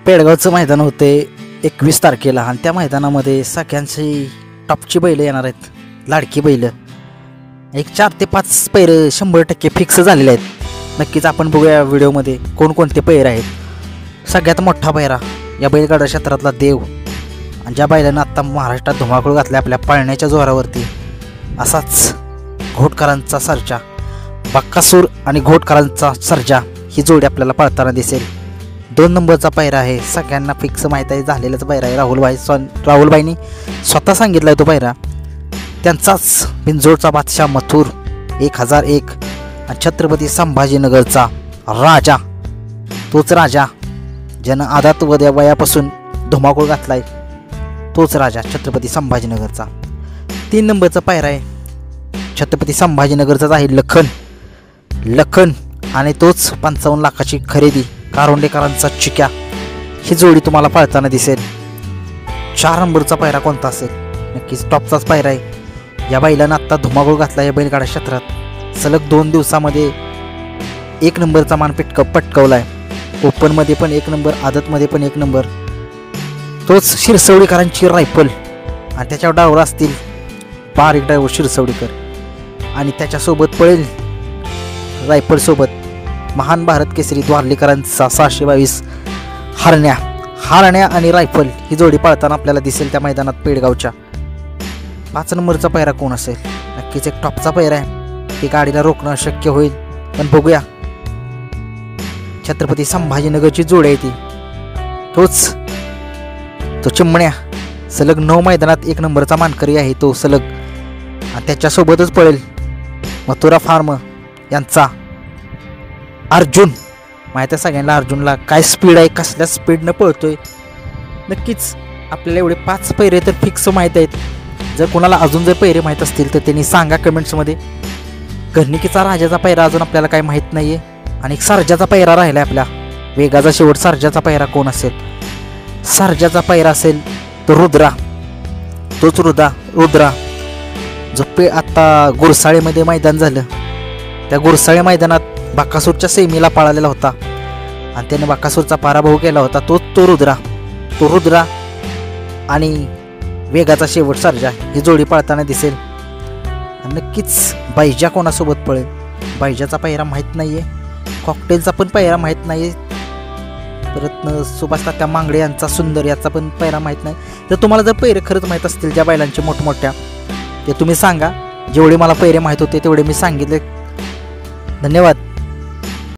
पेडगावचं मैदान होते 21 तारखेला आणि त्या मैदानामध्ये सगळ्यांची टॉपची बैलं येणार आहेत, लाडकी बैलं. एक 4 ते 5 पैर 100% फिक्स झालेले आहेत. नक्कीच आपण बघूया व्हिडिओमध्ये कोणकोणते पैर आहेत. सगळ्यात मोठा पैरा या बैलगाडा क्षेत्रातला देव आणि ज्या बैलानं आत्ता महाराष्ट्रात धुमाकूळ घातला आपल्या पळण्याच्या जोरावरती, असाच घोटकरांचा सर्जा, बक्कासूर आणि घोटकरांचा सर्जा ही जोडी आपल्याला पळताना दिसेल. 2 नंबरचा पैरा आहे, सगळ्यांना फिक्स माहीत आहे, झालेलाच पैरा आहे. राहुलबाईंनी स्वतः सांगितला आहे तो पैरा. त्यांचाच बिंजोडचा बादशाह मथुर 1001 आणि छत्रपती संभाजीनगरचा राजा, तोच राजा ज्यानं आदात वयापासून धुमाकूळ घातलाय, तोच राजा छत्रपती संभाजीनगरचा. 3 नंबरचा पैरा आहे छत्रपती संभाजीनगरचाच आहे लखन आणि तोच 55 लाखाची खरेदी कारोंडेकरांचा चिक्या. ही जोडी तुम्हाला पळताना दिसेल. 4 नंबरचा पैरा कोणता असेल? नक्कीच टॉपचाच पैरा आहे. या बैलानं आत्ता धुमाकूळ घातला या बैलगाडा क्षेत्रात. सलग 2 दिवसामध्ये 1 नंबरचा मान पटकवला आहे. ओपनमध्ये पण 1 नंबर, आदतमध्ये पण 1 नंबर. तोच शिरसवडीकरांची रायफल आणि त्याच्यावर डायव्हर असतील बारीक ड्रायव्हर शिरसवडीकर आणि त्याच्यासोबत पळेल रायफलसोबत महान भारत केसरी द्वारलीकरांचा 622 हारण्या आणि रायफल ही जोडी पळताना आपल्याला दिसेल त्या मैदानात पेडगावच्या. 5 नंबरचा पैरा कोण असेल? नक्कीच एक टॉपचा पैरा आहे. ती गाडीला रोखणं शक्य होईल, पण बघूया. छत्रपती संभाजीनगरची जोडी आहे ती. तो चिमण्या सलग 9 मैदानात 1 नंबरचा मानकरी आहे तो सलग. आणि त्याच्यासोबतच पळेल मथुरा फार्म यांचा अर्जुन. माहिती आहे सगळ्यांना अर्जुनला काय स्पीड आहे, कसल्या स्पीडनं पळतोय. नक्कीच आपल्याला एवढे 5 पैरे तर फिक्स माहीत आहेत. जर कोणाला अजून जर पैरे माहीत असतील तर त्यांनी सांगा कमेंट्समध्ये. घरनिकीचा राजाचा पैरा अजून आपल्याला काय माहीत नाही आहे आणि एक सर्जाचा पैरा राहिला आहे आपल्या वेगाचा शेवट. सर्जाचा पैरा कोण असेल? सर्जाचा पैरा असेल तो रुद्रा, तोच रुद्रा जो आत्ता गुरसाळेमध्ये मैदान झालं, त्या गुरसाळे मैदानात बक्कासूरच्या सेमीला पळालेला होता आणि त्याने बक्कासूरचा पराभव केला होता. तो रुद्रा आणि वेगाचा शेवट सर्जा ही जोडी पळताना दिसेल. नक्कीच बैजा कोणासोबत पळेल? बैजाचा पैरा माहीत नाही आहे, कॉकटेलचा पण पैरा माहीत नाही आहे, परत सुभाष तात्या मांगडे यांचा सुंदर याचा पण पैरा माहीत नाही. तर तुम्हाला जर पैरे खरंच माहीत असतील ज्या बैलांचे मोठमोठ्या, ते तुम्ही सांगा. जेवढे मला पैरे माहीत होते तेवढे मी सांगितले. धन्यवाद.